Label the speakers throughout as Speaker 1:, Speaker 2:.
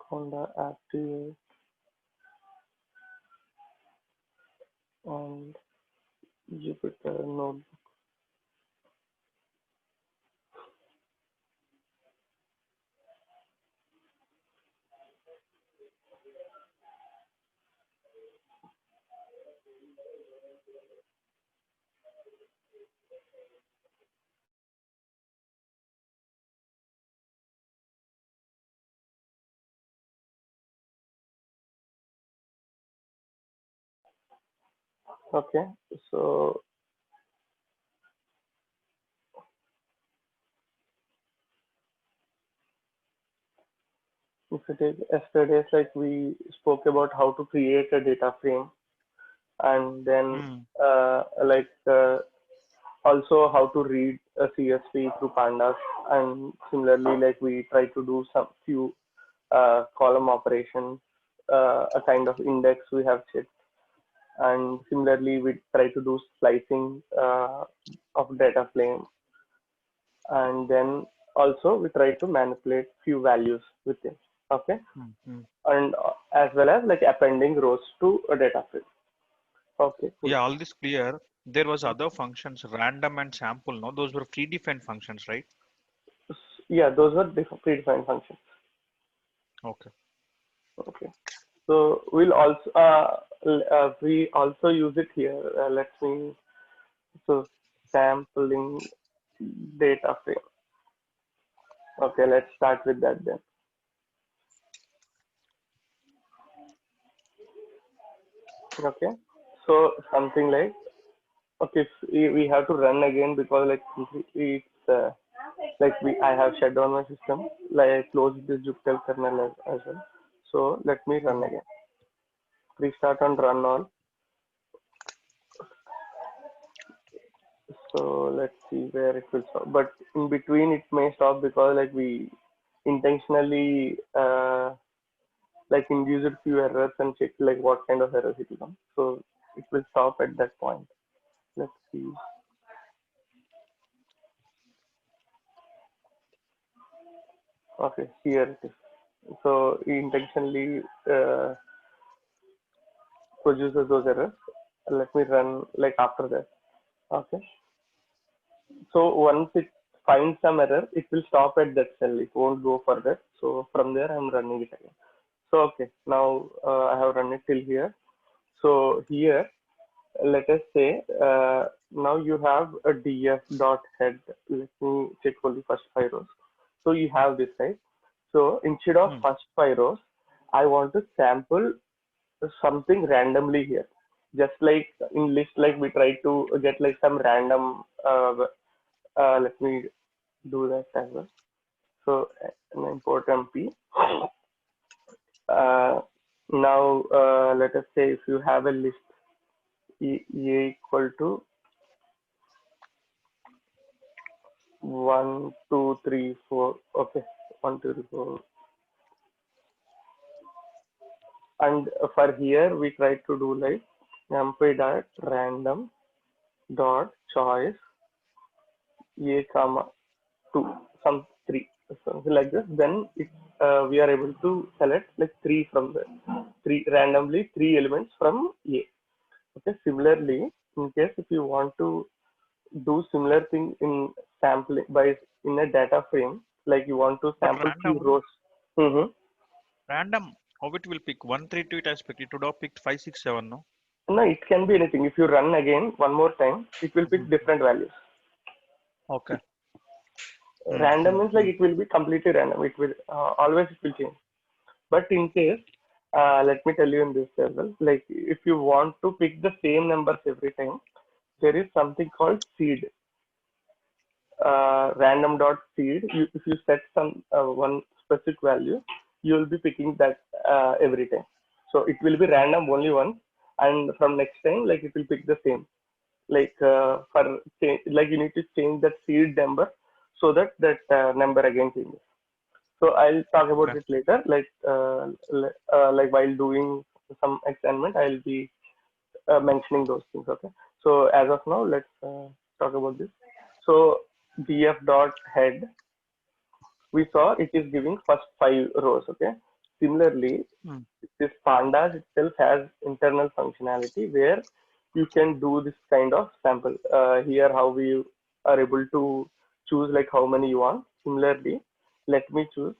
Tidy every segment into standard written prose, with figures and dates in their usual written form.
Speaker 1: Honda Active and Jupyter Notebook. Okay, so if you take yesterday's, like we spoke about how to create a data frame, and then
Speaker 2: Hmm.
Speaker 1: like also how to read a CSV through pandas, and similarly like we try to do some few column operations, a kind of index we have checked, and similarly we try to do slicing of data frame, and then also we try to manipulate few values within. Okay,
Speaker 2: Hmm. Hmm.
Speaker 1: and as well as like appending rows to a data frame. Okay, cool.
Speaker 2: Yeah, all this clear. There was other functions, random and sample. No, those were predefined functions, right?
Speaker 1: Yeah, those were predefined functions.
Speaker 2: Okay.
Speaker 1: Okay. So we'll also we also use it here. Let me so sampling data frame. Okay, let's start with that then. Okay, so something like okay, we have to run again because like it's like we I have shut down my system. Like I closed this Jupyter kernel as well. So let me run
Speaker 2: Mhm.
Speaker 1: again. Restart and run all. So let's see where it will stop. But in between it may stop because like we intentionally like induced few errors and check like what kind of errors it will come. So it will stop at that point. Let's see. Okay, here it is. So he intentionally produces those errors. Let me run like after that. Okay. So once it finds some error, it will stop at that cell. It won't go further. So from there, I'm running it again. So okay, now I have run it till here. So here, let us say now you have a df dot head. Let me check only first five rows. So you have this, right? So instead of
Speaker 2: Hmm.
Speaker 1: first five rows, I want to sample something randomly here. Just like in list, like we try to get like some random. Let me do that as well. So import MP. Uh, now let us say if you have a list E equal to 1, 2, 3, 4. Okay, 1, 2, 3, 4. And for here we try to do like numpy dot random dot choice a comma 2 some 3 something like this. Then it we are able to select like 3 from the 3 randomly 3 elements from A. Okay, similarly in case if you want to do similar thing in sampling by in a data frame, like you want to
Speaker 2: But
Speaker 1: sample few
Speaker 2: random,
Speaker 1: rows. Mm-hmm.
Speaker 2: random, how it will pick 132 it has picked. It would have picked 567, no?
Speaker 1: No, it can be anything. If you run again one more time, it will pick
Speaker 2: Mhm.
Speaker 1: different values.
Speaker 2: Okay. Hmm.
Speaker 1: Random
Speaker 2: Hmm.
Speaker 1: means like
Speaker 2: Hmm.
Speaker 1: it will be completely random. It will always it will change. But in case, let me tell you in this as well. Like if you want to pick the same numbers every time, there is something called seed. Random dot seed. If you set some one specific value, you will be picking that every time. So it will be random only once, and from next time, like it will pick the same. Like for like you need to change that seed number so that number again changes. So I'll talk about
Speaker 2: Okay.
Speaker 1: it later. Like while doing some experiment, I'll be mentioning those things. Okay. So as of now, let's talk about this. So df dot head, we saw it is giving first five rows. Okay. Similarly,
Speaker 2: Hmm.
Speaker 1: this pandas itself has internal functionality where you can do this kind of sample. Here, how we are able to choose like how many you want. Similarly, let me choose.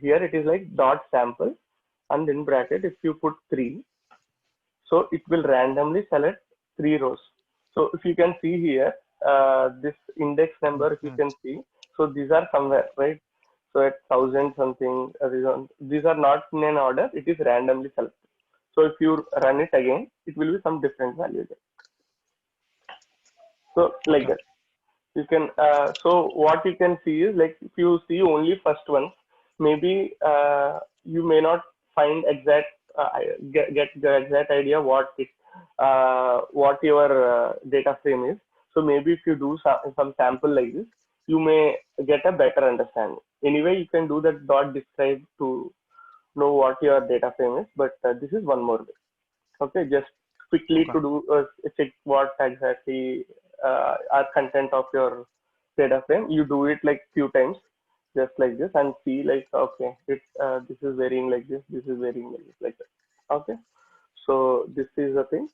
Speaker 1: Here it is like dot sample, and in bracket, if you put three, so it will randomly select three rows. So if you can see here, this index number, if you
Speaker 2: Okay.
Speaker 1: can see, so these are somewhere, right? So at 1000 something, these are not in an order, it is randomly selected. So if you run it again, it will be some different value there. So like
Speaker 2: Okay.
Speaker 1: that. You can, so what you can see is like if you see only first one, maybe you may not find exact, get the exact idea what your data frame is. So maybe if you do some sample like this, you may get a better understanding. Anyway, you can do that dot describe to know what your data frame is, but this is one more way. Okay, just quickly
Speaker 2: Okay.
Speaker 1: to do check what exactly are content of your data frame. You do it like few times, just like this, and see like okay, this is varying like this is varying like that. Okay, so this is the thing.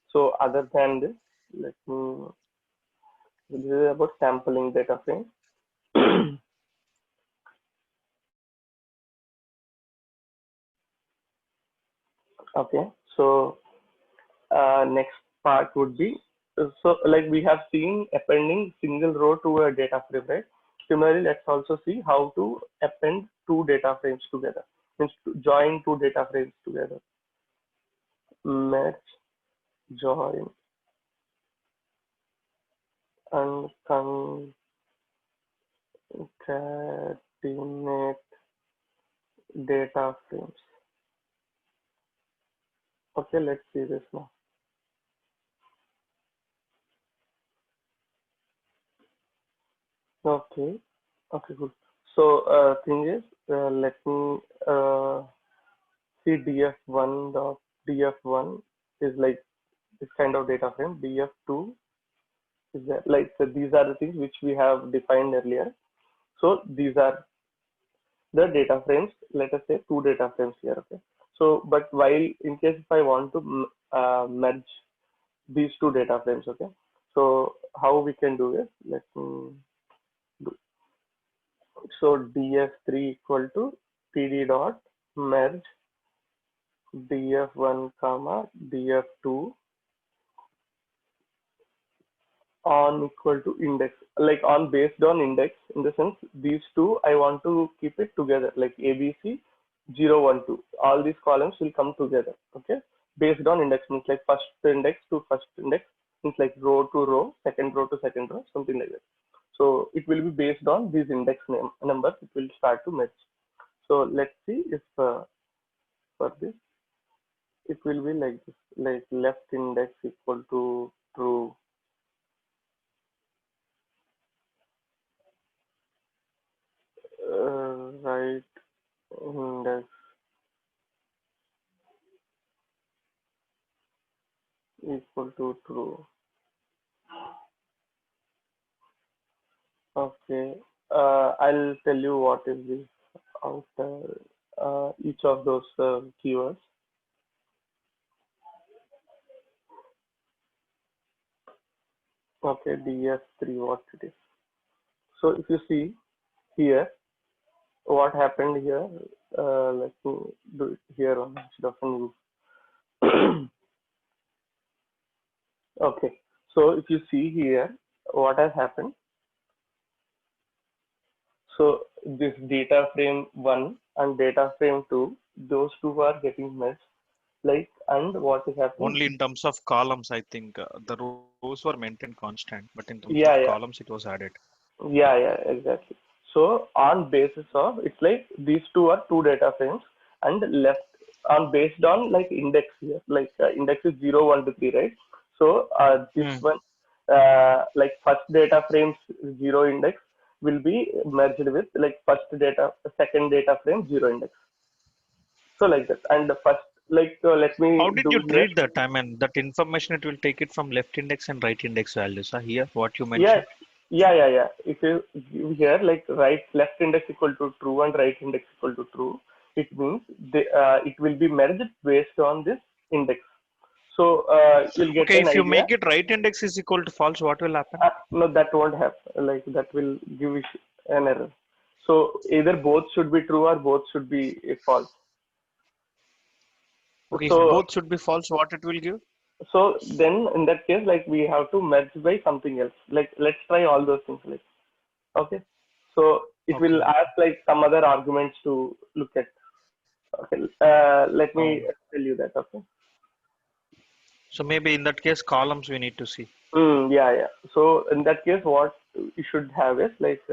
Speaker 1: So other than this, let me. This is about sampling data frame. Okay, so next part would be, so like we have seen appending single row to a data frame, right? Similarly, let's also see how to append two data frames together, means to join two data frames together. Merge, join, and concatenate data frames. Okay, let's see this now. Okay, okay, good. So thing is, let me see df1 dot df1 is like this kind of data frame. Df2 is there, like, so these are the things which we have defined earlier. So these are the data frames. Let us say two data frames here. Okay. So, but while in case if I want to merge these two data frames, okay. So how we can do it? Let me do. So df3 equal to pd dot merge df1 comma df2 on equal to index, like on based on index, in the sense these two I want to keep it together, like abc 0 1 2, all these columns will come together. Okay, based on index means like first index to first index, means like row to row, second row to second row, something like that. So it will be based on these index name numbers, it will start to match. So let's see if for this it will be like this, like left index equal to true, right index equal to true. Okay. I'll tell you what is this outer each of those keywords. Okay, DS3 what it is. So if you see here, what happened here, let me do it here on instead of on you. Okay. So if you see here, what has happened, so this data frame 1 and data frame 2, those two are getting merged. Like, and what is happening?
Speaker 2: Only in terms of columns, I think the rows were maintained constant, but in terms of
Speaker 1: Yeah,
Speaker 2: columns,
Speaker 1: yeah,
Speaker 2: it was added.
Speaker 1: yeah, exactly. So on basis of, it's like these two are two data frames, and left on based on like index here, like index is 0 1 to 3, right? So this
Speaker 2: Hmm.
Speaker 1: one, like first data frame's 0 index will be merged with like first data, second data frame 0 index. So like that, and the first, like let
Speaker 2: How
Speaker 1: me
Speaker 2: did you
Speaker 1: do here.
Speaker 2: treat that? I mean, that information it will take it from left index and right index values. Here, what you
Speaker 1: Yeah,
Speaker 2: mentioned.
Speaker 1: yeah. If you give here like right left index equal to true and right index equal to true, it means it will be merged based on this index. So you'll get
Speaker 2: Okay,
Speaker 1: an
Speaker 2: if you
Speaker 1: idea.
Speaker 2: make it right index is equal to false, what will happen?
Speaker 1: No, that won't happen. Like that will give an error. So either both should be true or both should be false.
Speaker 2: Okay, if
Speaker 1: So
Speaker 2: both should be false, what it will give?
Speaker 1: so then in that case, like we have to merge by something else. Like let's try all those things. Like okay. So it
Speaker 2: Okay.
Speaker 1: will ask like some other arguments to look at. Okay. Let
Speaker 2: Oh.
Speaker 1: me tell you that. Okay.
Speaker 2: So maybe in that case, columns we need to see.
Speaker 1: Yeah, yeah. So in that case, what you should have is like,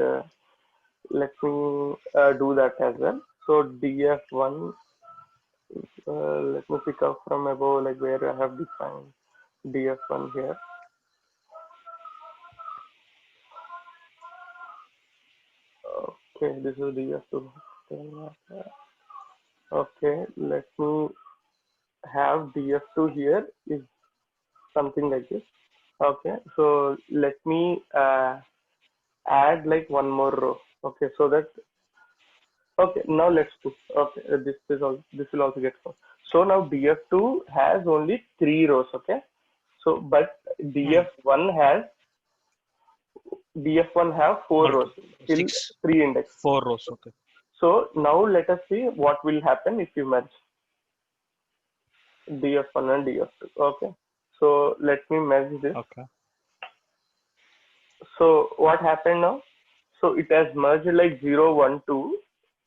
Speaker 1: let me do that as well. So df1, let me pick up from above, like where I have defined df1 here. Okay, this is df2. Okay, let me have df2 here is something like this. Okay, so let me add like one more row. Okay, so that okay, now let's do. Okay, this will also get four. So now df2 has only three rows. Okay, so but
Speaker 2: Hmm.
Speaker 1: df1 have four rows
Speaker 2: Multiple.
Speaker 1: till
Speaker 2: 6,
Speaker 1: three index.
Speaker 2: 4 rows. Okay.
Speaker 1: So now let us see what will happen if you merge df1 and df2. Okay, so let me merge this.
Speaker 2: Okay.
Speaker 1: So what happened now? So it has merged like 0, 1, 2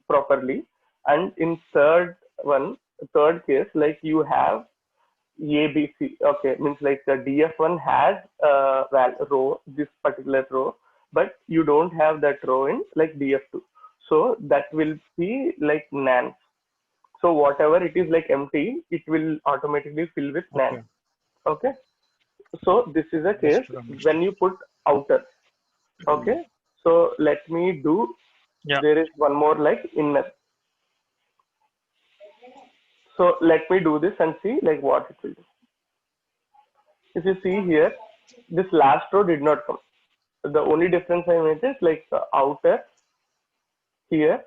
Speaker 1: properly, and in third case, like you have A, B, C. Okay, means like the df1 has row, this particular row, but you don't have that row in like df2. So that will be like nan. So whatever it is like empty, it will automatically fill with nan.
Speaker 2: Okay.
Speaker 1: Okay. So this is a case
Speaker 2: Understood. Understood.
Speaker 1: when you put outer. Okay. So let me do.
Speaker 2: Yeah.
Speaker 1: There is one more like inner. So let me do this and see like what it will do. If you see here, this last row did not come. The only difference I made is like the here,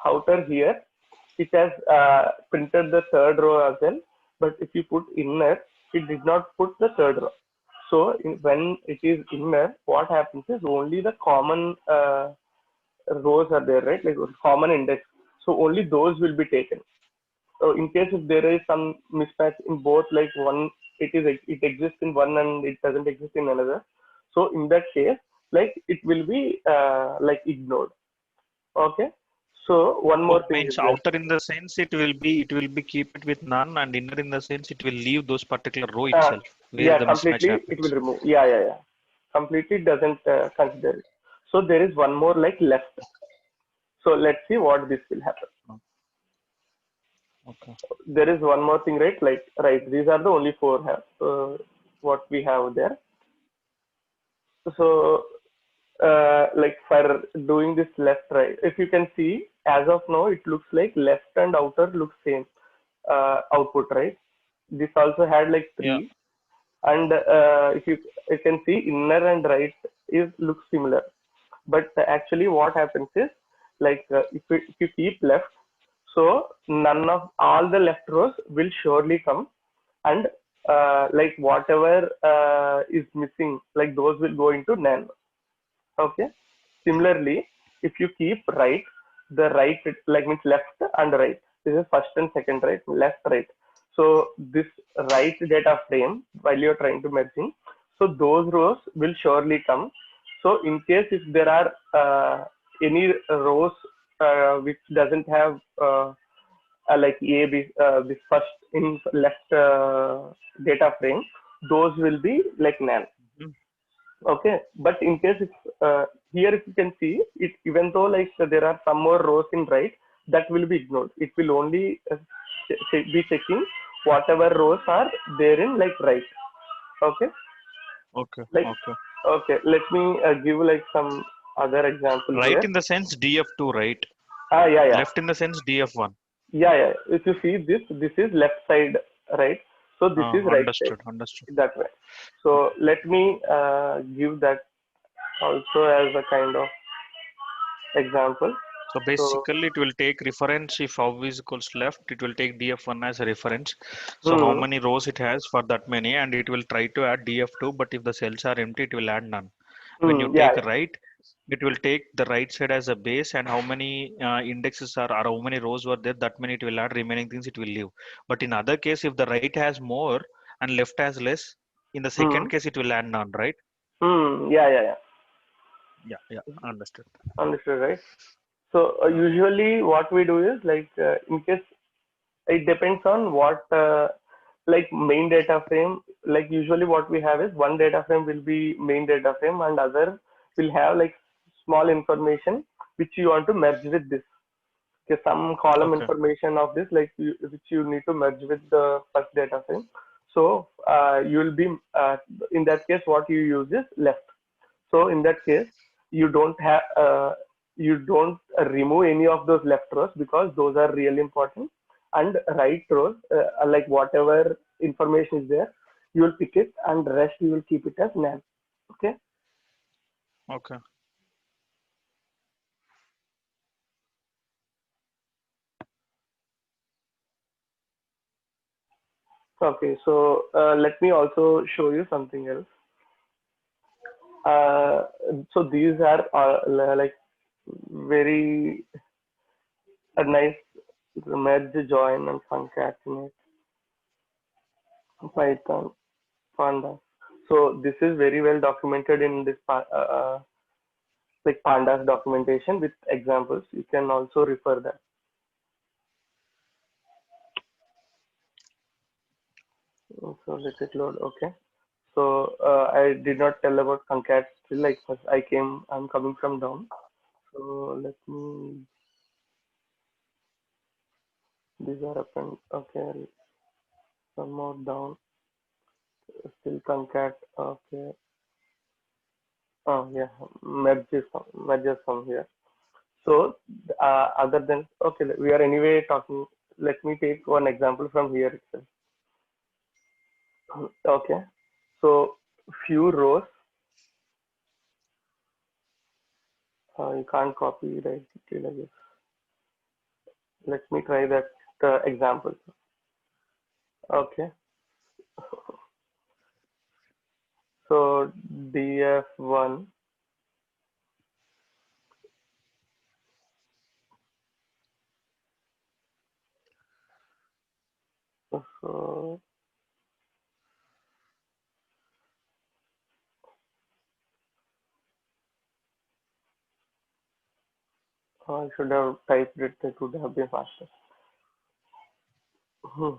Speaker 1: outer here. It has printed the third row as well. But if you put inner, it did not put the third row. So when it is inner, what happens is only the common rows are there, right? Like common index. So only those will be taken. So in case if there is some mismatch in both, like one, it exists in one and it doesn't exist in another. So in that case, like it will be like ignored. Okay. So one more
Speaker 2: Okay.
Speaker 1: thing is
Speaker 2: Means
Speaker 1: there.
Speaker 2: outer in the sense it will be keep it with none, and inner in the sense it will leave those particular row
Speaker 1: Uh,
Speaker 2: itself where
Speaker 1: yeah,
Speaker 2: the mismatch
Speaker 1: completely it will
Speaker 2: happens.
Speaker 1: remove. Yeah, yeah, yeah. Completely doesn't consider it. So there is one more like left. So let's see what this will happen.
Speaker 2: Oh, okay.
Speaker 1: There is one more thing, right? Like right, these are the only four have what we have there. So like for doing this left right, if you can see as of now, it looks like left and outer looks same output, right? This also had like
Speaker 2: Yeah.
Speaker 1: three, and if you can see inner and right is looks similar, but actually what happens is like if you keep left, so none of all the left rows will surely come, and like whatever is missing, like those will go into nan. Okay. Similarly, if you keep right, the right like means left and right. This is first and second, right? Left, right. So this right data frame while you're trying to merging, so those rows will surely come. So in case if there are any rows which doesn't have like A, B, this first in left data frame, those will be like nan.
Speaker 2: Mhm.
Speaker 1: Okay, but in case if here if you can see it, even though like there are some more rows in right, that will be ignored. It will only be checking whatever rows are there in like right. Okay,
Speaker 2: Okay.
Speaker 1: like
Speaker 2: Okay.
Speaker 1: okay, let me give like some other example
Speaker 2: Right
Speaker 1: here.
Speaker 2: in the sense DF2, right?
Speaker 1: Yeah, yeah,
Speaker 2: Left in the sense DF1.
Speaker 1: yeah, yeah. If you see this is left side, right? So this is right side
Speaker 2: Understood. Understood.
Speaker 1: that way. So let me give that also as a kind of example.
Speaker 2: So
Speaker 1: So,
Speaker 2: basically, it will take reference if how is equals left, it will take df1 as a reference. So how
Speaker 1: hmm,
Speaker 2: many rows it has for that many, and it will try to add df2. But if the cells are empty, it will add none. When you
Speaker 1: yeah,
Speaker 2: take right, it will take the right side as a base, and how many indexes are or how many rows were there, that many it will add. Remaining things it will leave. But in other case, if the right has more and left has less, in the
Speaker 1: hmm,
Speaker 2: second case it will add none, right?
Speaker 1: yeah.
Speaker 2: Yeah, understood.
Speaker 1: Understood, right? So usually what we do is like in case it depends on what like main data frame. Like usually what we have is one data frame will be main data frame and other will have like small information which you want to merge with this. Okay, some column
Speaker 2: Okay.
Speaker 1: information of this like which you need to merge with the first data frame. So you will be in that case what you use is left. So in that case, you don't remove any of those left rows because those are really important. And right rows, like whatever information is there, you will pick it, and rest you will keep it as null. Okay.
Speaker 2: Okay.
Speaker 1: Okay. So let me also show you something else. Uh, so these are like very a nice merge, join, and concatenate Python. Pandas. So this is very well documented in this like pandas documentation with examples. You can also refer that. So let it load. Okay. So I did not tell about concat still. Like first I'm coming from down. So let me. These are up and okay. Some more down. Still concat. Okay. Oh yeah. Merges from here. So other than okay, we are anyway talking. Let me take one example from here itself. Okay. So few rows, you can't copy right detail, I guess. Let me try that example. Okay. So df1. So I should have typed it. It would have been faster. Hmm.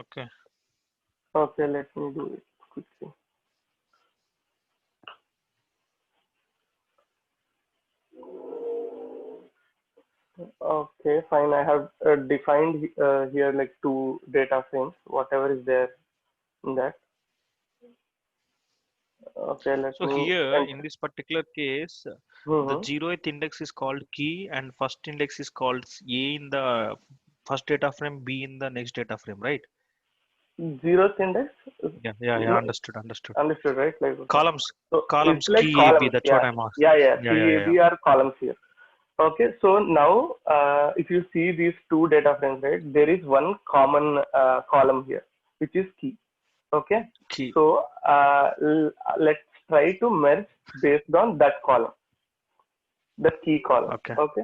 Speaker 2: Okay.
Speaker 1: Okay, let me do it quickly. Okay, fine. I have defined here like two data frames, whatever is there in that. Okay, let
Speaker 2: So
Speaker 1: me
Speaker 2: here
Speaker 1: enter.
Speaker 2: in this particular case, the
Speaker 1: Hmm.
Speaker 2: 0th index is called key and first index is called A in the first data frame, B in the next data frame, right?
Speaker 1: Zeroth index.
Speaker 2: Yeah,
Speaker 1: No,
Speaker 2: understood.
Speaker 1: understood, right? Like, okay.
Speaker 2: Columns,
Speaker 1: So it's
Speaker 2: columns
Speaker 1: like
Speaker 2: key AB,
Speaker 1: columns.
Speaker 2: that's
Speaker 1: Yeah.
Speaker 2: what I'm asking.
Speaker 1: Yeah.
Speaker 2: Yeah.
Speaker 1: CAB are columns here. Okay. So now, if you see these two data frames, right, there is one common column here, which is key. Okay.
Speaker 2: Key.
Speaker 1: So let's try to merge based on that column, the key column.
Speaker 2: Okay.
Speaker 1: Okay.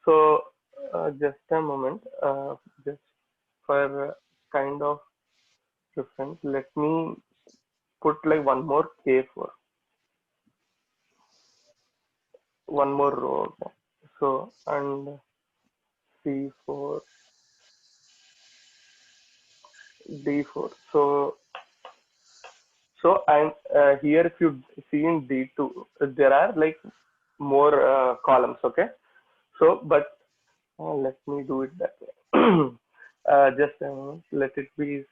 Speaker 1: So just a moment. Just for kind of reference, let me put like one more K4. One more row. Okay. So and C4, D4. So I'm here. If you see in D2, there are like more columns. Okay. So but let me do it that way. Just a moment. Let it be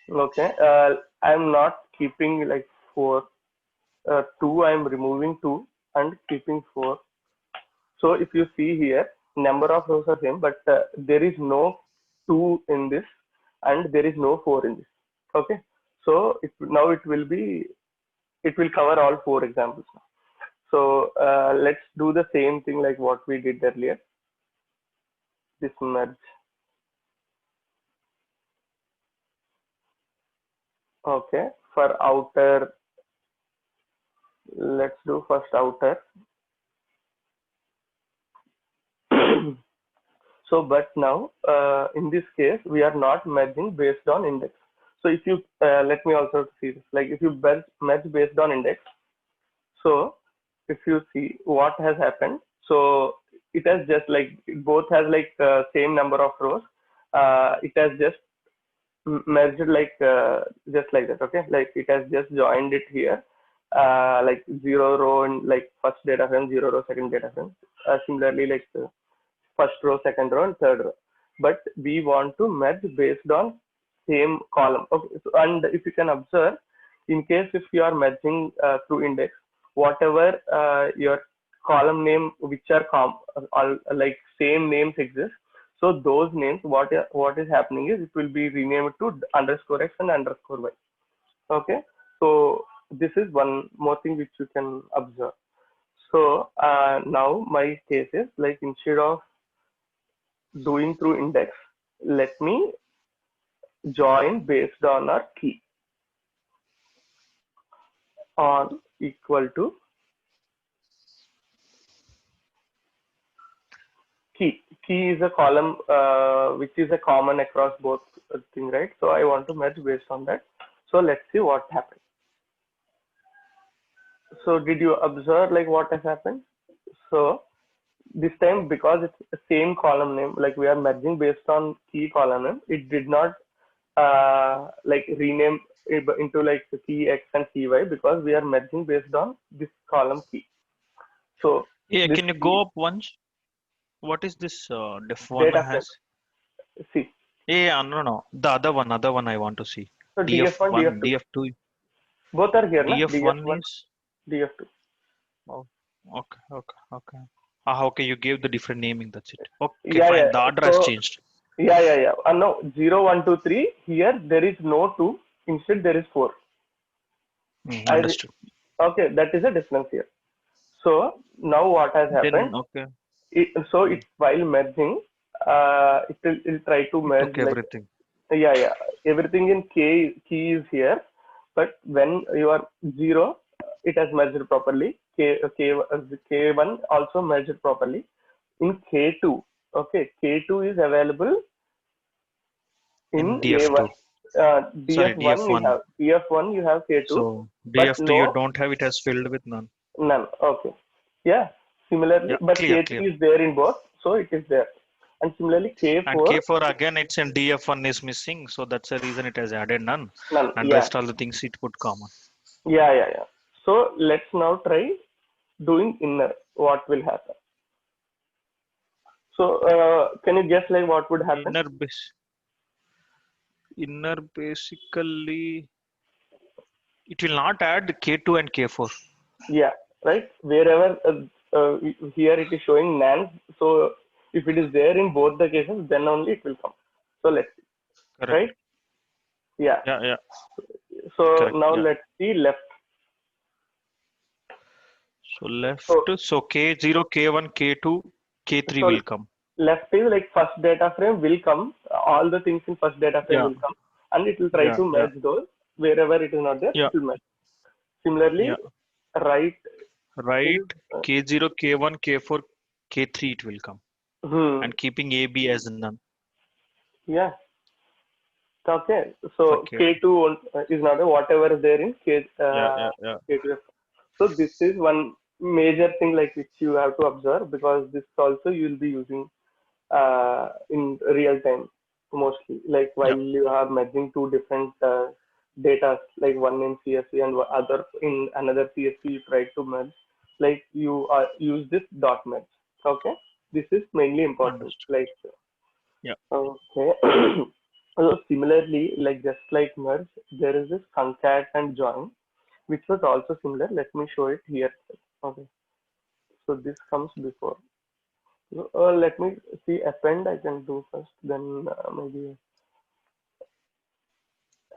Speaker 1: okay. I'm not keeping like four. Two. I'm removing two and keeping four. So if you see here, number of rows are same, but there is no 2 in this and there is no 4 in this. Okay. So now it will cover all four examples now. So let's do the same thing like what we did earlier. This merge. Okay. For outer, let's do first outer. So, but now in this case, we are not merging based on index. So if you let me also see this, like if you merge based on index, so if you see what has happened, so it has just like both has like same number of rows. It has just merged like just like that. Okay, like it has just joined it here, like zero row and like first data frame, zero row second data frame. Similarly, like first row, second row, and third row. But we want to merge based on same column. Okay, so, and if you can observe, in case if you are merging through index, whatever your column name which are all like same names exist. So those names, what is happening is it will be renamed to underscore x and underscore y. Okay, so this is one more thing which you can observe. So now my case is like instead of doing through index, let me join based on our key on equal to key. Key is a column which is a common across both thing, right? So I want to merge based on that. So let's see what happens. So did you observe like what has happened? So this time because it's the same column name, like we are merging based on key column name, it did not like rename it into like key x and key y because we are merging based on this column key. So
Speaker 2: Yeah,
Speaker 1: this
Speaker 2: can you
Speaker 1: key
Speaker 2: go up once? What is this def one
Speaker 1: data frame,
Speaker 2: has?
Speaker 1: see,
Speaker 2: Yeah, no, no. The other one I want to see.
Speaker 1: so df1,
Speaker 2: DF1,
Speaker 1: df2,
Speaker 2: DF2,
Speaker 1: both are here, na?
Speaker 2: DF1
Speaker 1: df1,
Speaker 2: is.
Speaker 1: df2.
Speaker 2: Oh, okay, okay, okay. Ah, okay, you gave the different naming, that's it. Okay,
Speaker 1: Yeah,
Speaker 2: fine.
Speaker 1: yeah.
Speaker 2: The order has
Speaker 1: So
Speaker 2: changed.
Speaker 1: yeah. No, 0, 1, 2, 3. Here there is no 2. Instead there is 4. I
Speaker 2: Understood.
Speaker 1: okay. That is a difference here. So now what has happened?
Speaker 2: Then, okay,
Speaker 1: So
Speaker 2: mm,
Speaker 1: it while merging, it'll try to
Speaker 2: it
Speaker 1: merge
Speaker 2: took
Speaker 1: like
Speaker 2: everything.
Speaker 1: yeah. Everything in key is here, but when you are 0, it has merged properly. K1 also merged properly. In K2, okay, K2 is available
Speaker 2: In
Speaker 1: in A1.
Speaker 2: DF2. Sorry,
Speaker 1: DF1 you
Speaker 2: DF1.
Speaker 1: have DF1 you have K2,
Speaker 2: So
Speaker 1: but
Speaker 2: DF2 you
Speaker 1: no
Speaker 2: don't have, it has filled with none.
Speaker 1: none. Okay, yeah. Similarly,
Speaker 2: Yeah,
Speaker 1: but
Speaker 2: clear, clear.
Speaker 1: K3 is there in both, so it is there. And similarly,
Speaker 2: And
Speaker 1: K4
Speaker 2: K4 again, it's in DF1 is missing, so that's the reason it has added none.
Speaker 1: none.
Speaker 2: And
Speaker 1: Yeah,
Speaker 2: rest all the things it put common.
Speaker 1: yeah. So let's now try doing inner. What will happen? So can you guess like what would happen?
Speaker 2: Inner base, inner basically, it will not add K2 and K4.
Speaker 1: Yeah, right. Wherever here it is showing nan. So if it is there in both the cases, then only it will come. So let's see, right?
Speaker 2: Correct.
Speaker 1: Yeah.
Speaker 2: Yeah, yeah,
Speaker 1: So
Speaker 2: correct.
Speaker 1: now
Speaker 2: Yeah.
Speaker 1: let's see left.
Speaker 2: So left,
Speaker 1: So
Speaker 2: so K0, K1, K2, K3
Speaker 1: so
Speaker 2: will come.
Speaker 1: left is like first data frame will come. All the things in first data frame
Speaker 2: Yeah,
Speaker 1: will come, and it will try
Speaker 2: yeah,
Speaker 1: to
Speaker 2: yeah,
Speaker 1: merge those. Wherever it is not there,
Speaker 2: yeah,
Speaker 1: it will merge.
Speaker 2: yeah.
Speaker 1: Similarly, right is
Speaker 2: Right, K0, K1, K4, K3 it will come.
Speaker 1: hmm,
Speaker 2: And keeping AB as none
Speaker 1: yeah. Okay.
Speaker 2: for
Speaker 1: So
Speaker 2: K2.
Speaker 1: K2 is not a whatever is there in
Speaker 2: Yeah, yeah, yeah.
Speaker 1: K2. So this is one major thing like which you have to observe because this also you will be using in real time mostly. Like while
Speaker 2: Yeah,
Speaker 1: you are merging two different data, like one in CSV and other in another CSV, you try to merge. Like you use this dot merge. Okay, this is mainly important.
Speaker 2: understood.
Speaker 1: Like
Speaker 2: Yeah,
Speaker 1: okay. So similarly, like just like merge, there is this concat and join, which was also similar. Let me show it here. Okay. So this comes before. So, let me see append I can do first, then maybe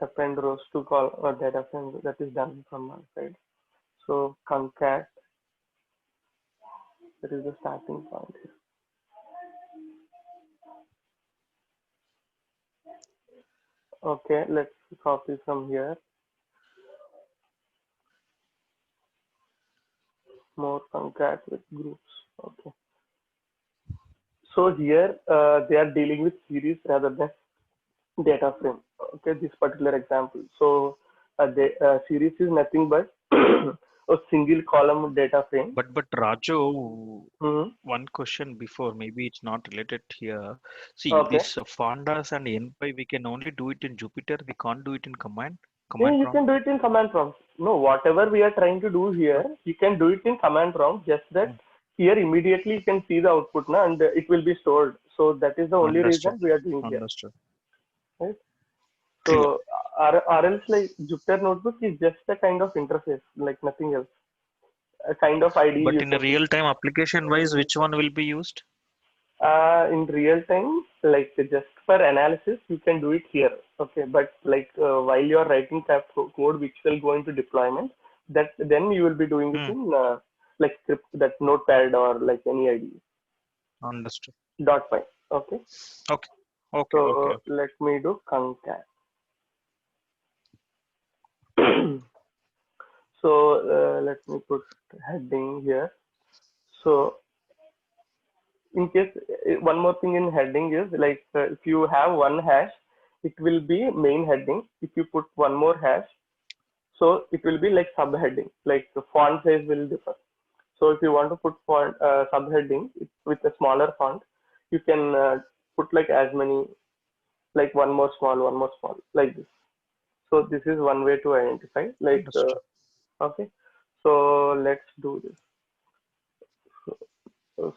Speaker 1: append rows to call or data frame that is done from my side. So concat That is the starting point here. Okay, let's copy from here. More concat with groups. Okay. So here they are dealing with series rather than data frame. Okay, this particular example. So the series is nothing but a single column data frame.
Speaker 2: But Raju,
Speaker 1: Hmm.
Speaker 2: one question before, maybe it's not related here. See,
Speaker 1: Okay.
Speaker 2: this Fondas and NPy, we can only do it in Jupyter. We can't do it in
Speaker 1: Yeah,
Speaker 2: command
Speaker 1: you can
Speaker 2: prompt.
Speaker 1: do it in command prompt. No, whatever we are trying to do here, you can do it in command prompt. Just that
Speaker 2: Mm,
Speaker 1: here immediately you can see the output now, and it will be stored. So that is the only
Speaker 2: Understood.
Speaker 1: reason we are doing here,
Speaker 2: Understood.
Speaker 1: right?
Speaker 2: Clear.
Speaker 1: So or else like Jupyter Notebook is just a kind of interface, like nothing else. A kind of IDE
Speaker 2: But
Speaker 1: you
Speaker 2: in a
Speaker 1: can use.
Speaker 2: real-time application wise, which one will be used?
Speaker 1: In real time, like just for analysis, you can do it here. Okay, but like while you are writing that code which will go into deployment, that then you will be doing it
Speaker 2: Hmm.
Speaker 1: in like script, that notepad or like any IDE.
Speaker 2: Understood.
Speaker 1: Dot py. Okay,
Speaker 2: Okay. Okay. Okay.
Speaker 1: so
Speaker 2: Okay.
Speaker 1: let me do concat. So let me put heading here. So in case one more thing in heading is like if you have one hash, it will be main heading. If you put one more hash, so it will be like subheading, like the font size will differ. So if you want to put font subheading with a smaller font, you can put like as many, like one more small, like this. So this is one way to identify. Like
Speaker 2: Understood.
Speaker 1: okay, so let's do this.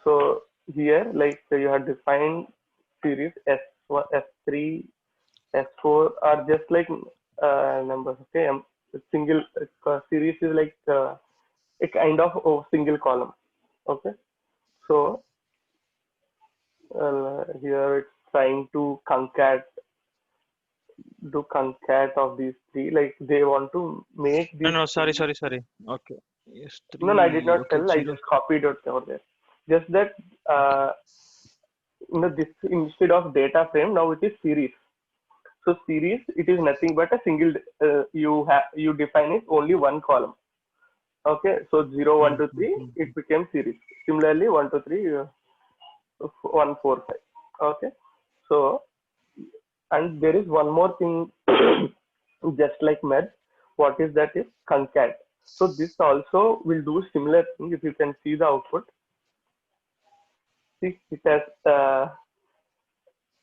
Speaker 1: So here, like you have defined series S1, S3, S4 are just like numbers. Okay, single series is like a kind of single column. Okay, so here it's trying to concat of these three. Like they want to make
Speaker 2: No,
Speaker 1: these
Speaker 2: no, sorry,
Speaker 1: three.
Speaker 2: sorry, sorry. Okay. Yes,
Speaker 1: No, no, I did
Speaker 2: three.
Speaker 1: not
Speaker 2: Okay,
Speaker 1: tell. I
Speaker 2: zero.
Speaker 1: just copied it over there. Just that uh, this instead of data frame, now it is series. So series, it is nothing but a single. You define it only one column. Okay, so 0, 1,
Speaker 2: Hmm,
Speaker 1: 2,
Speaker 2: hmm,
Speaker 1: 3,
Speaker 2: hmm,
Speaker 1: it
Speaker 2: hmm.
Speaker 1: became series. Similarly, 1, 2, 3, 1, 4, 5. Okay, so and there is one more thing, just like merge. What is that? Is concat. So this also will do similar thing. If you can see the output, see it has.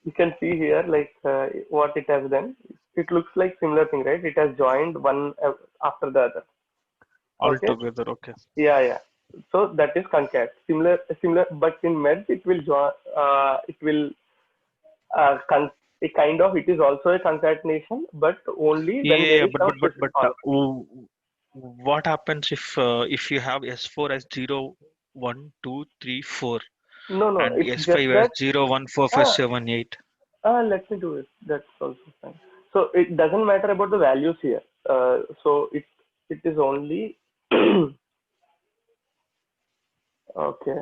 Speaker 1: You can see here like what it has done. It looks like similar thing, right? It has joined one after the other.
Speaker 2: All
Speaker 1: Okay.
Speaker 2: together. Okay.
Speaker 1: Yeah, yeah. So that is concat. Similar, but in merge it will join. It will a kind of. It is also a concatenation, but only
Speaker 2: Yeah,
Speaker 1: when
Speaker 2: yeah,
Speaker 1: there
Speaker 2: yeah,
Speaker 1: is some specific column.
Speaker 2: what happens if you have S4 as 0, 1, 2, 3, 4,
Speaker 1: No, no.
Speaker 2: and
Speaker 1: It's just
Speaker 2: S5 as
Speaker 1: that.
Speaker 2: 0, 1, 4, 5,
Speaker 1: Ah,
Speaker 2: 7, 8?
Speaker 1: let me do it. That's also fine. So it doesn't matter about the values here. So it is only okay.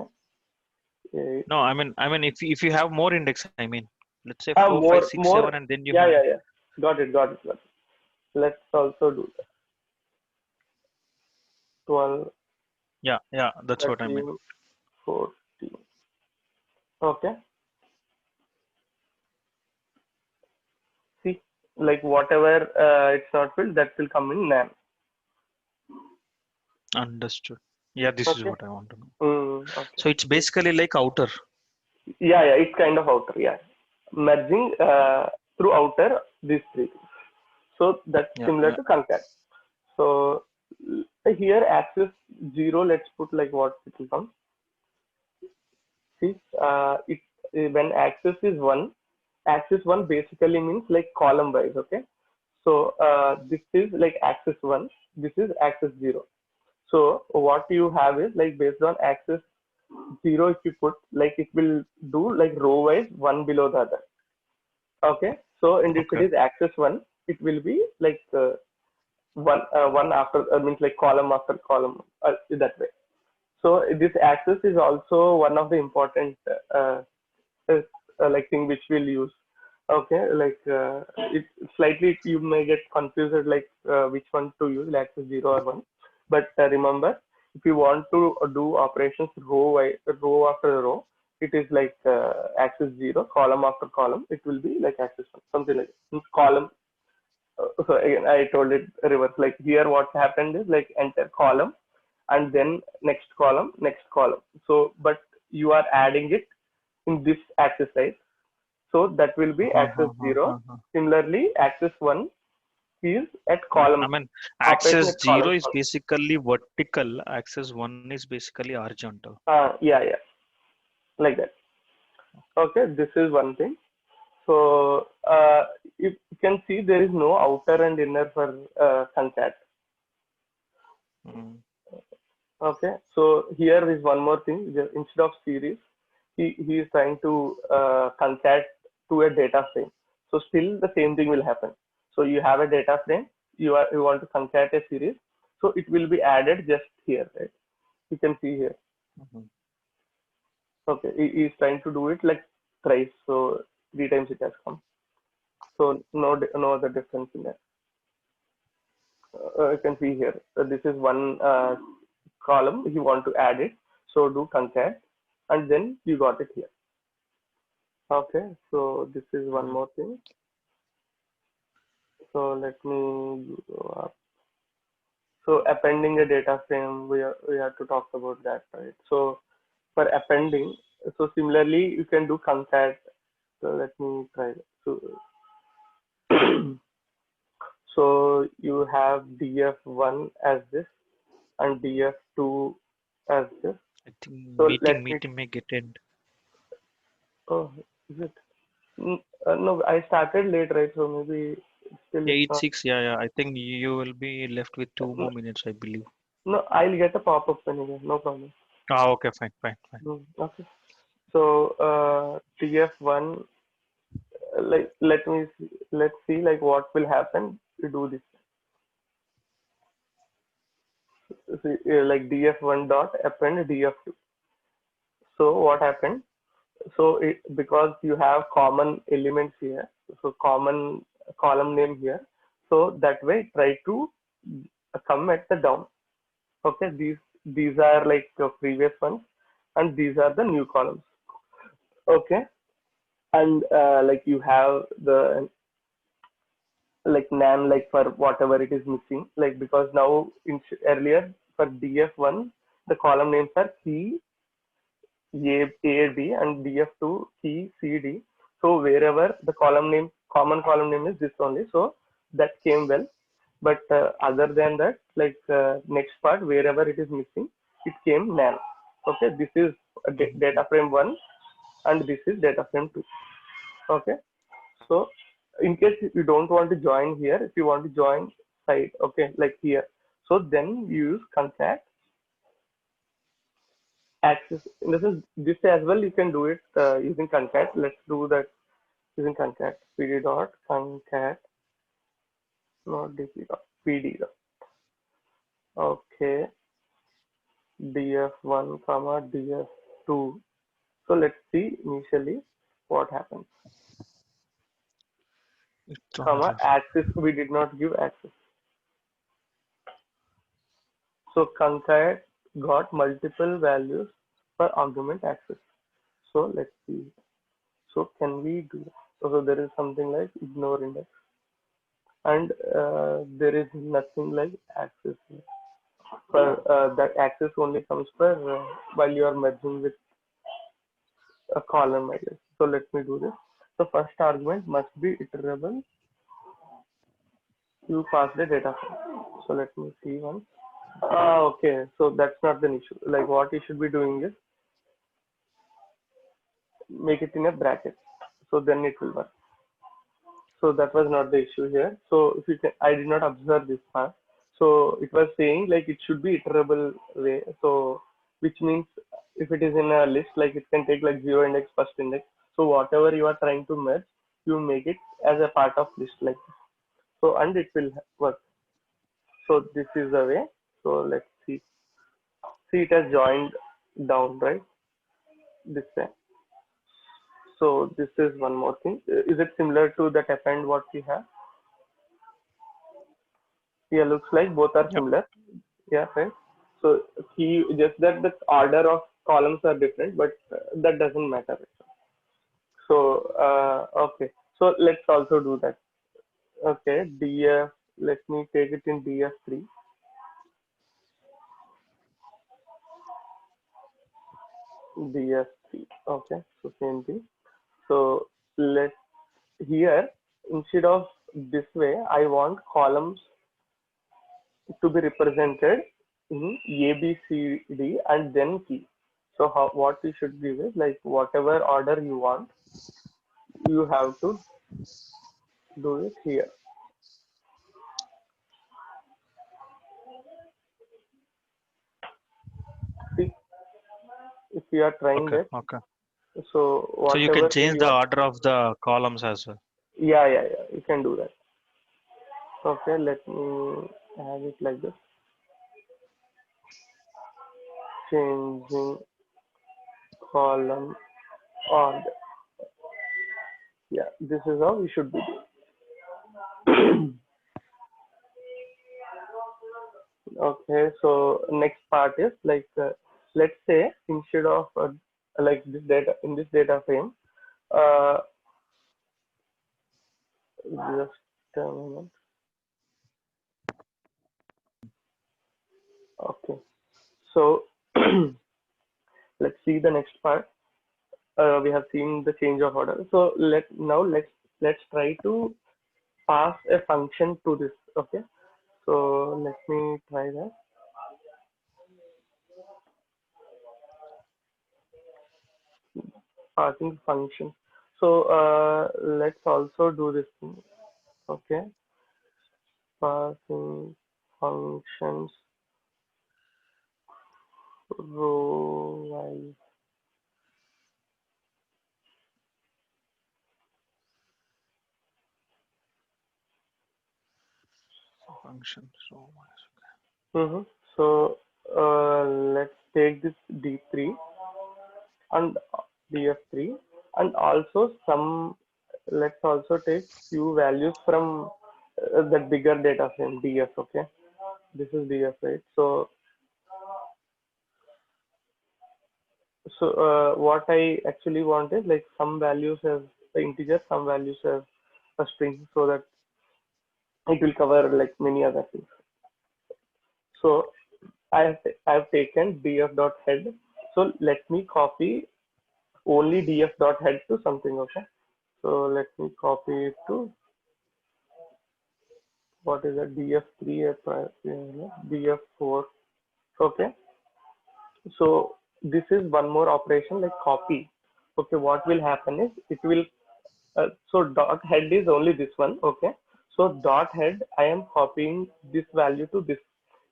Speaker 2: No, I mean, if you have more index, I mean, let's say 4, 5,
Speaker 1: More,
Speaker 2: 6, 7,
Speaker 1: more.
Speaker 2: and then you
Speaker 1: Yeah,
Speaker 2: have,
Speaker 1: yeah, yeah. Got it. Let's also do that. 12,
Speaker 2: yeah, yeah, that's what I mean.
Speaker 1: 13, 14. Okay. See, like whatever it's not filled, that will come in NaN.
Speaker 2: Understood. Yeah, this is
Speaker 1: Okay.
Speaker 2: what I want to know.
Speaker 1: Okay.
Speaker 2: So it's basically like outer.
Speaker 1: Yeah, it's kind of outer. Yeah. Merging through outer these three things. So that's
Speaker 2: Yeah,
Speaker 1: similar
Speaker 2: yeah.
Speaker 1: to concat. So here axis 0, let's put like what it will come. See, when axis is 1, axis 1 basically means like column wise. Okay. So this is like axis 1, this is axis 0. So what you have is like based on axis 0, if you put like it will do like row wise one below the other. Okay. So and if it
Speaker 2: Okay.
Speaker 1: is axis 1, it will be like one after means like column after column that way. So this access is also one of the important uh, like thing which we'll use. Okay, like it slightly you may get confused like which one to use, like access 0 or 1. But remember, if you want to do operations row after row, it is like access 0, column after column. It will be like access 1, something like that. Column. So again, I told it reverse. Like here, what happened is like enter column and then next column, next column. So, but you are adding it in this axis, right? So that will be axis 0. Similarly, axis 1 is at
Speaker 2: I
Speaker 1: column,
Speaker 2: mean,
Speaker 1: operation
Speaker 2: axis
Speaker 1: at column
Speaker 2: 0 is
Speaker 1: 1.
Speaker 2: basically vertical, axis 1 is basically horizontal.
Speaker 1: Yeah, yeah, like that. Okay, this is one thing. So you can see there is no outer and inner for concat.
Speaker 2: Mm.
Speaker 1: Okay, so here is one more thing. Instead of series, he is trying to concat to a data frame. So still the same thing will happen. So you have a data frame, you want to concat a series, so it will be added just here, right? You can see here.
Speaker 2: Mhm.
Speaker 1: Okay, he is trying to do it like thrice, so 3 times it has come. So no other difference in that. You can see here. This is one column. You want to add it, so do concat, and then you got it here. Okay, so this is one
Speaker 2: Mhm.
Speaker 1: more thing. So let me go up. So appending a data frame, we have to talk about that, right? So for appending, so similarly you can do concat. So let me try. So so you have df1 as this and df2 as this.
Speaker 2: I think
Speaker 1: So let me.
Speaker 2: meeting may get end.
Speaker 1: Oh, is it? No, I started late, right? So maybe still it's
Speaker 2: Eight
Speaker 1: not.
Speaker 2: six, yeah, yeah. I think you will be left with 2 more minutes, I believe.
Speaker 1: No, I'll get a pop-up anyway. No problem.
Speaker 2: Ah, okay, fine, fine, fine.
Speaker 1: Okay. So TF1, like let's see like what will happen to do this. See, like df1 dot append df2. So what happened? So because you have common elements here, so common column name here. So that way try to come at the down. Okay, these are like the previous ones, and these are the new columns. Okay, and like you have the like nan like for whatever it is missing, like because now earlier for df1 the column names are key a d and df2 key c d. So wherever the column name common column name is this only, so that came well. But other than that, like next part wherever it is missing, it came nan. Okay, this is
Speaker 2: Mhm.
Speaker 1: data frame 1 and this is data frame 2. Okay, so in case you don't want to join here, if you want to join side, okay, like here, so then you use concat access. This is this as well. You can do it using concat. Let's do that using concat. Pd dot concat, not dp dot pd dot. Okay, df1 comma df2. So let's see initially what happens.
Speaker 2: It's on
Speaker 1: Comma access. We did not give access. So concat got multiple values for argument access. So let's see. So can we do that? So there is something like ignore index, and there is nothing like access here. For that access only comes for while you are merging with a column, I guess. So let me do this. The first argument must be iterable. You pass the data frame. So let me see once. Okay. So that's not an issue. Like what you should be doing is make it in a bracket. So then it will work. So that was not the issue here. So if you can, I did not observe this part. So it was saying like it should be iterable way. So which means if it is in a list, like it can take like zero index, first index. So whatever you are trying to merge, you make it as a part of list like this. So and it will work. So this is the way. So let's see. See, it has joined down, right? This way. So this is one more thing. Is it similar to that append what we have? Yeah, looks like both are
Speaker 2: Yep.
Speaker 1: similar. Yeah, right. So he just that the order of columns are different, but that doesn't matter. So okay. So let's also do that. Okay, df. Let me take it in df3. df3. Okay, so same thing. So let here instead of this way, I want columns to be represented in A, B, C, D, and then key. So how what we should give is like whatever order you want, you have to do it here. See, if you are trying
Speaker 2: Okay.
Speaker 1: that,
Speaker 2: Okay.
Speaker 1: so
Speaker 2: So you can
Speaker 1: whatever way
Speaker 2: change
Speaker 1: you
Speaker 2: the
Speaker 1: want,
Speaker 2: order of the columns as well.
Speaker 1: yeah, you can do that. Okay, let me have it like this. Changing column order. Yeah, this is how we should be doing. Okay, so next part is like let's say instead of like this data in this data frame, uh, just a moment. Okay, so let's see the next part. We have seen the change of order. So let's try to pass a function to this. Okay, so let me try that. Passing function. So let's also do this thing. Okay, passing functions row wise.
Speaker 2: Function. So
Speaker 1: So let's take this D3 and DF3 and also some. Let's also take few values from that bigger data frame DF. Okay, this is DF, right? So what I actually want is like some values as the integer, some values as a string, so that it will cover like many other things. So I have taken df dot head. So let me copy only df dot head to something. Okay. So let me copy it to what is that df3 df4. Okay. So this is one more operation like copy. Okay. What will happen is it will so dot head is only this one. Okay. So dot head I am copying this value to this.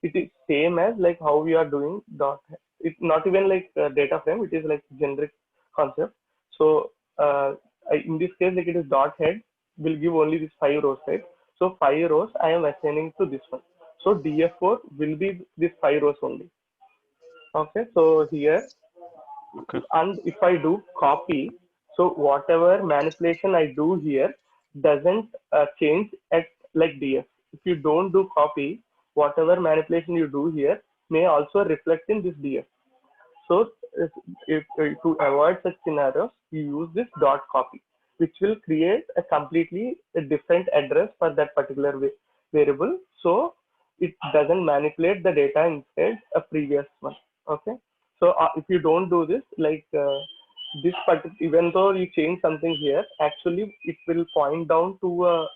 Speaker 1: It is same as like how we are doing dot head. It's not even like data frame. It is like generic concept. So in this case, like it is dot head will give only this 5 rows, right? So 5 rows I am assigning to this one. So df4 will be this 5 rows only. Okay. So here
Speaker 2: okay.
Speaker 1: and if I do copy, so whatever manipulation I do here doesn't change at like df. If you don't do copy, whatever manipulation you do here may also reflect in this df. So if to avoid such scenarios, you use this dot copy, which will create a completely a different address for that particular variable. So it doesn't manipulate the data inside a previous one. Okay. So if you don't do this, like this particular, even though you change something here, actually it will point down to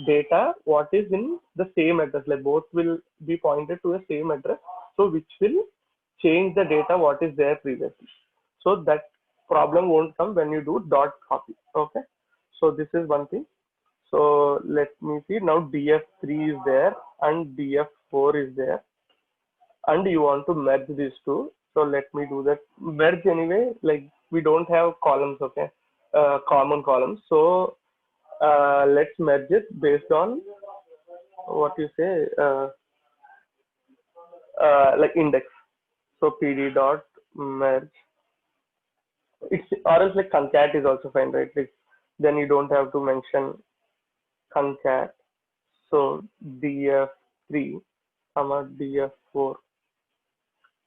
Speaker 1: data what is in the same address. Like both will be pointed to the same address. So which will change the data what is there previously. So that problem won't come when you do dot copy. Okay. So this is one thing. So let me see now df3 is there and df4 is there and you want to merge these two. So let me do that. Merge anyway, like we don't have columns, okay, common columns. So let's merge it based on what you say, like index. So pd dot merge. It's or else like concat is also fine, right? Like then you don't have to mention concat. So df3 comma df4.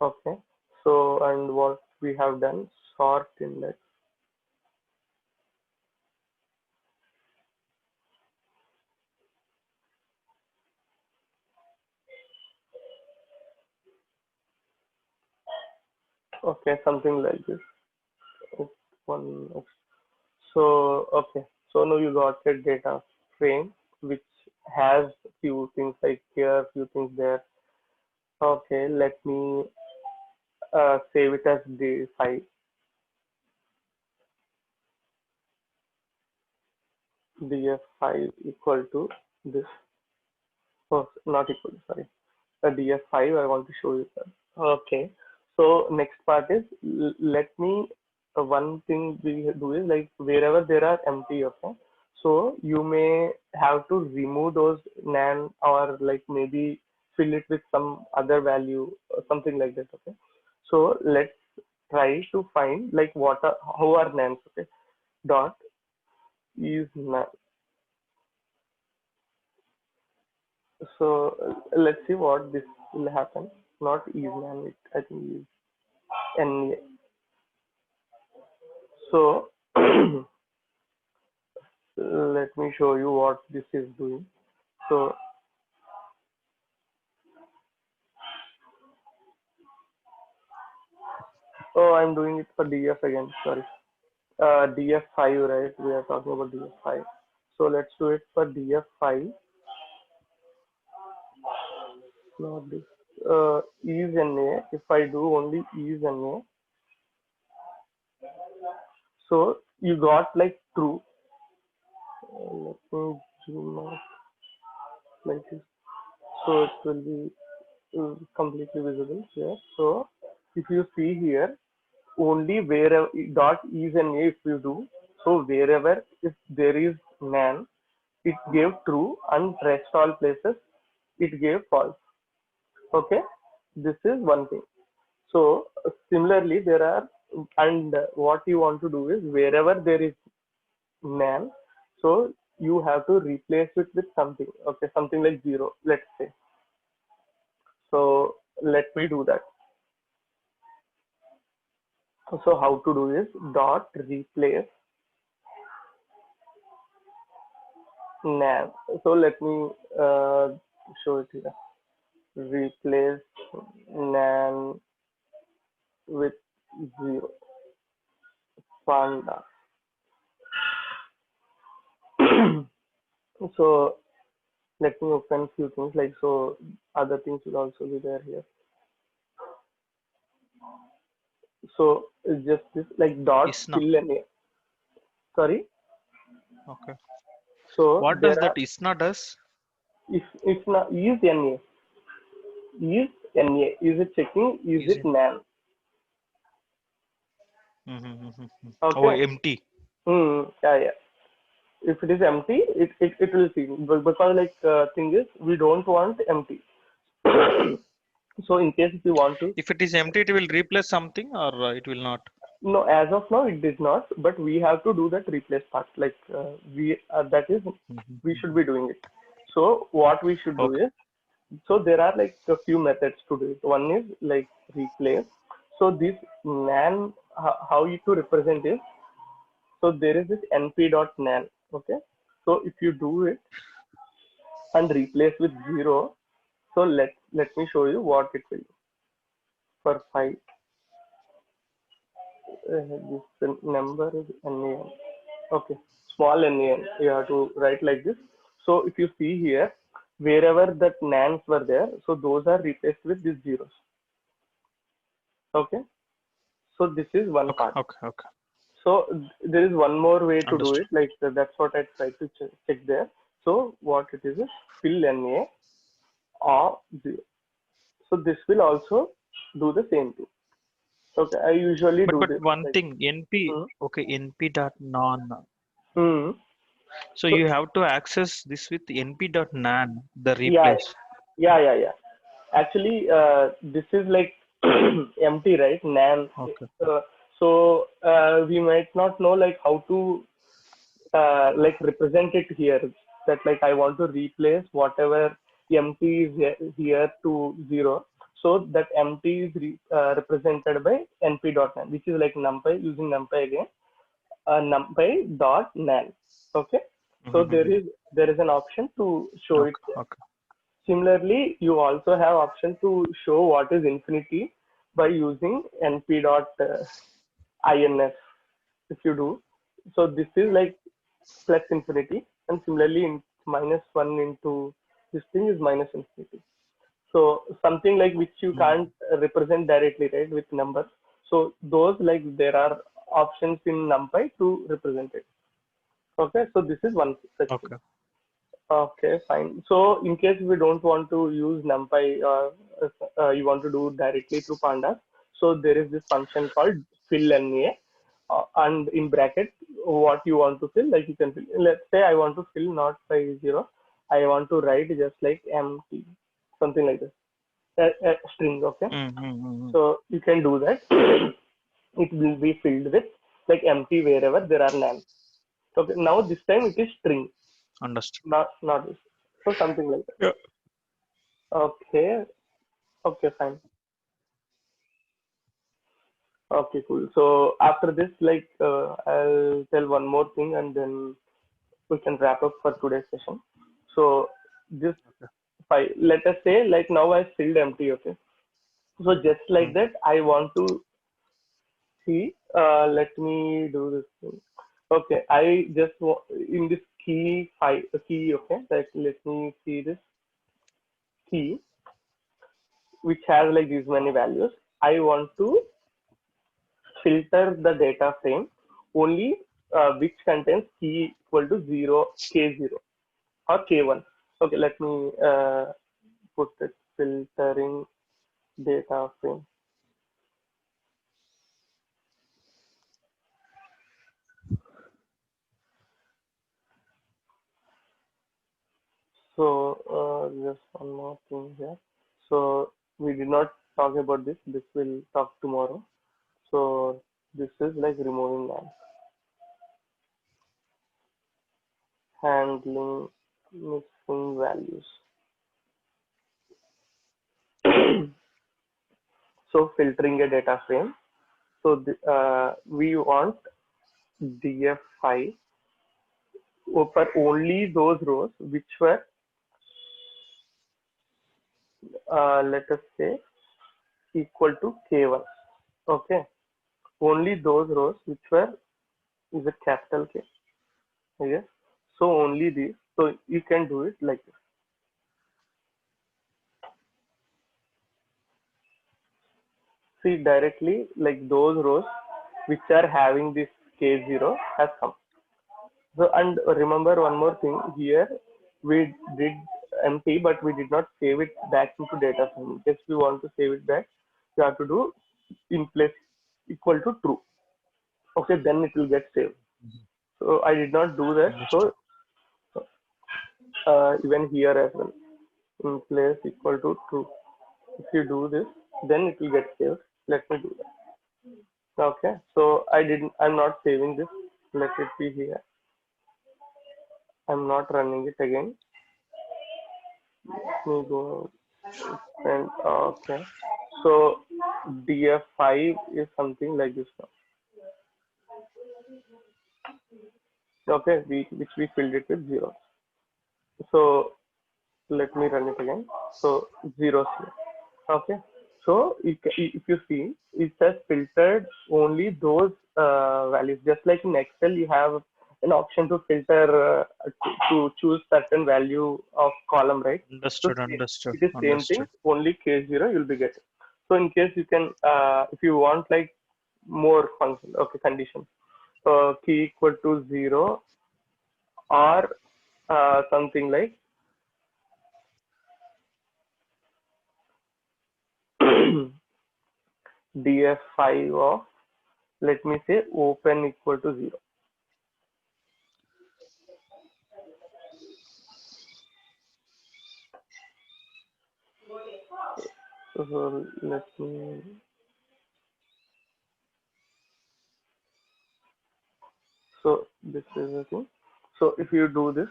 Speaker 1: Okay. So and what we have done, sort index. Okay, something like this. Oops, one. Oops. So okay. So now you got a data frame which has few things like here, few things there. Okay, let me save it as d5. df5 equal to this. Oh, not equal. Sorry. A df5. I want to show you that. Okay. So next part is let me one thing we do is like wherever there are empty, okay. So you may have to remove those nan or like maybe fill it with some other value or something like that, okay. So let's try to find like what are how are nans, okay. Dot is nan. So let's see what this will happen. Not is nan, it I think is n. So let me show you what this is doing. So, oh, I'm doing it for df again. Sorry, df5, right? We are talking about df5. So let's do it for df5. Not this. Is na. If I do only is na, so you got like true. Let me zoom out like this, so it will be completely visible here. So if you see here, only wherever dot is and a if you do, so wherever if there is nan, it gave true, and rest all places it gave false. Okay, this is one thing. So similarly there are, and what you want to do is wherever there is nan, so you have to replace it with something. Okay, something like zero, let's say. So let me do that. So how to do is dot replace nav. So let me show it here. Replace nan with zero. Panda. So let me open few things like so other things will also be there here. So it's just this like dot
Speaker 2: Isna.
Speaker 1: fill and sorry.
Speaker 2: Okay.
Speaker 1: So
Speaker 2: What
Speaker 1: there
Speaker 2: does
Speaker 1: are
Speaker 2: that ISNA does?
Speaker 1: if not is na is it checking is
Speaker 2: Is
Speaker 1: it
Speaker 2: it?
Speaker 1: nan.
Speaker 2: Oh,
Speaker 1: Okay.
Speaker 2: empty.
Speaker 1: Yeah, yeah. If it is empty, it will see. Because like thing is, we don't want empty. So in case if you want to,
Speaker 2: If it is empty, it will replace something or it will not.
Speaker 1: no, as of now it did not, but we have to do that replace part. Like we that is we should be doing it. So what we should do
Speaker 2: Okay.
Speaker 1: is, so there are like a few methods to do it. One is like replace. So this nan how you to represent is, so there is this np.nan. Okay. So if you do it and replace with zero, so let me show you what it will do. For 5, this number is nan. Okay, small nan. You have to write like this. So if you see here, wherever that nans were there, so those are replaced with these zeros. Okay, so this is one
Speaker 2: Okay.
Speaker 1: part.
Speaker 2: Okay. Okay.
Speaker 1: So there is one more way to do
Speaker 2: Understood.
Speaker 1: it. Like that's what I tried to check there. So what it is fill na or zero. So this will also do the same thing. Okay, I usually do
Speaker 2: But
Speaker 1: this
Speaker 2: one
Speaker 1: like.
Speaker 2: thing, NP.
Speaker 1: Hmm.
Speaker 2: Okay, NP dot non.
Speaker 1: Hmm.
Speaker 2: So
Speaker 1: So
Speaker 2: you have to access this with NP dot nan, the
Speaker 1: yeah,
Speaker 2: replace.
Speaker 1: yeah. Actually, this is like empty, right? Nan.
Speaker 2: Okay.
Speaker 1: We might not know like how to like represent it here. That like I want to replace whatever empty is here to zero. So that empty is represented by np.nan, which is like numpy, using numpy again, numpy dot nan. Okay. So
Speaker 2: Mm-hmm.
Speaker 1: there is an option to show it
Speaker 2: Okay.
Speaker 1: here.
Speaker 2: Okay.
Speaker 1: Similarly, you also have option to show what is infinity by using np.ins if you do. So this is like plus infinity, and similarly in minus 1 into this thing is minus infinity. So something like which you
Speaker 2: Mm.
Speaker 1: can't represent directly, right, with numbers. So those like there are options in NumPy to represent it. Okay, so this is one such thing.
Speaker 2: Okay.
Speaker 1: Okay, fine. So in case we don't want to use NumPy, you want to do directly through Pandas. So there is this function called fill NA, and in bracket, what you want to fill, like you can fill. Let's say I want to fill not by zero. I want to write just like empty, something like this, a string. Okay,
Speaker 2: Mm-hmm.
Speaker 1: so you can do that. It will be filled with like empty wherever there are none. Okay, now this time it is string,
Speaker 2: Understood.
Speaker 1: not this. So something like that.
Speaker 2: Yeah.
Speaker 1: Okay. Okay, fine. Okay, cool. So after this, like, I'll tell one more thing and then we can wrap up for today's session. So this,
Speaker 2: Okay.
Speaker 1: let us say, like now I filled empty, okay? So just like
Speaker 2: Mm.
Speaker 1: that, I want to see, let me do this thing. Okay, I just in this key, okay? Like, let me see this key, which has like these many values. I want to filter the data frame only which contains key equal to 0, k0 or k1. Okay, let me put it filtering data frame. So just one more thing here. So we did not talk about this. This will talk tomorrow. So this is like removing and handling missing values. So filtering a data frame. So we want df5 for only those rows which were, let us say, equal to k1. Okay, only those rows which were is a capital K. Yes, so only these. So you can do it like this. See directly like those rows which are having this k0 has come. So and remember one more thing here, we did empty, but we did not save it back into data frame. If we want to save it back, you have to do in place equal to true. Okay, then it will get saved.
Speaker 2: Mhm.
Speaker 1: So I did not do that.
Speaker 2: Understood.
Speaker 1: So even here as well, in place equal to true. If you do this, then it will get saved. Let me do that. Okay, so I'm not saving this. Let it be here. I'm not running it again. Let me go and okay. So df5 is something like this now. Okay, which we filled it with zero. So let me run it again. So zeros here. Okay. So if you see, it says filtered only those values. Just like in Excel, you have an option to filter to choose certain value of column, right? So
Speaker 2: Understood. Understood.
Speaker 1: it is same thing.
Speaker 2: Understood.
Speaker 1: Only k0 you'll be getting. So in case you can, if you want like more function, okay, conditions. Key equal to 0 or something like df5 of, let me say, open equal to 0. So let me. So this is the thing. So if you do this,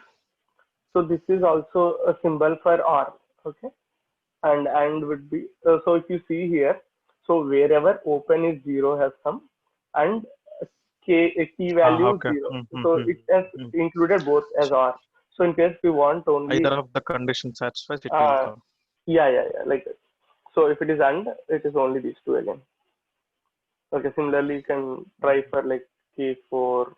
Speaker 1: so this is also a symbol for OR. Okay, and would be so if you see here, so wherever open is zero has come, and key value
Speaker 2: Okay.
Speaker 1: zero. So it has included both as OR. So in case we want
Speaker 2: Either
Speaker 1: only
Speaker 2: of the conditions satisfies, it will
Speaker 1: uh,
Speaker 2: come.
Speaker 1: yeah, like that. So if it is AND, it is only these two again. Okay, similarly you can try for like K4.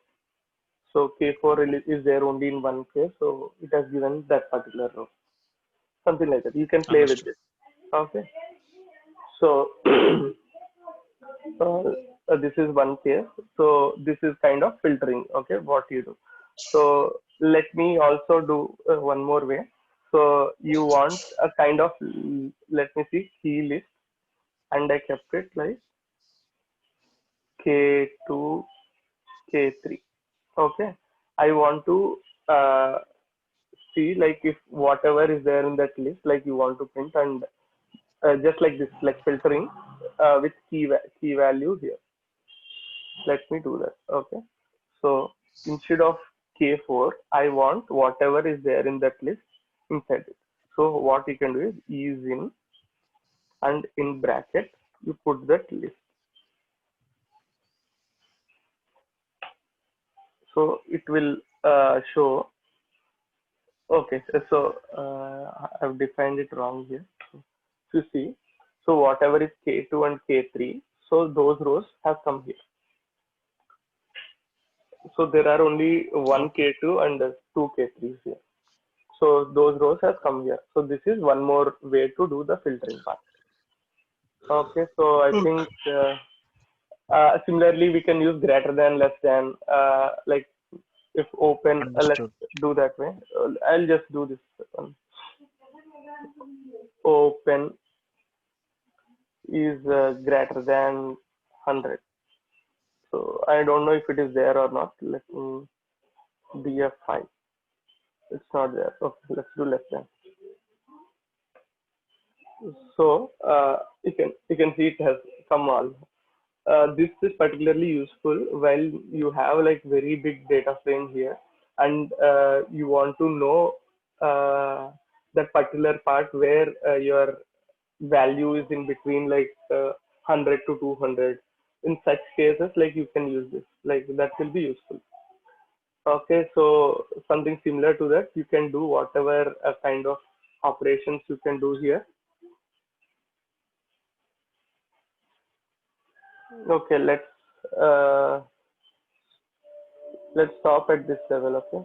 Speaker 1: So K4 is there only in one case, so it has given that particular row. Something like that. You can play with
Speaker 2: Understood.
Speaker 1: this. Okay. So this is one case. So this is kind of filtering. Okay, what you do. So let me also do one more way. So you want a kind of, let me see, key list, and I kept it like K2, K3. Okay. I want to see like if whatever is there in that list, like you want to print, and just like this, like filtering with key value here. Let me do that. Okay. So instead of K4, I want whatever is there in that list inside it. So what you can do is ease in, and in bracket you put that list. So it will show. Okay. So I've defined it wrong here. You see, so whatever is K2 and K3, so those rows have come here. So there are only one
Speaker 2: Okay.
Speaker 1: K2 and two K3s here. So those rows have come here. So this is one more way to do the filtering part. Okay, so I think similarly we can use greater than, less than, like if open, let's
Speaker 2: Understood.
Speaker 1: do that way. I'll just do this one. Open is greater than 100. So I don't know if it is there or not. Let me df5. It's not there. Okay, let's do less than. So you can see it has come all. This is particularly useful while you have like very big data frame here, and you want to know that particular part where your value is in between like 100 to 200. In such cases, like you can use this. Like that will be useful. Okay, so something similar to that, you can do whatever kind of operations you can do here. Okay, uh, let's stop at this level. Okay.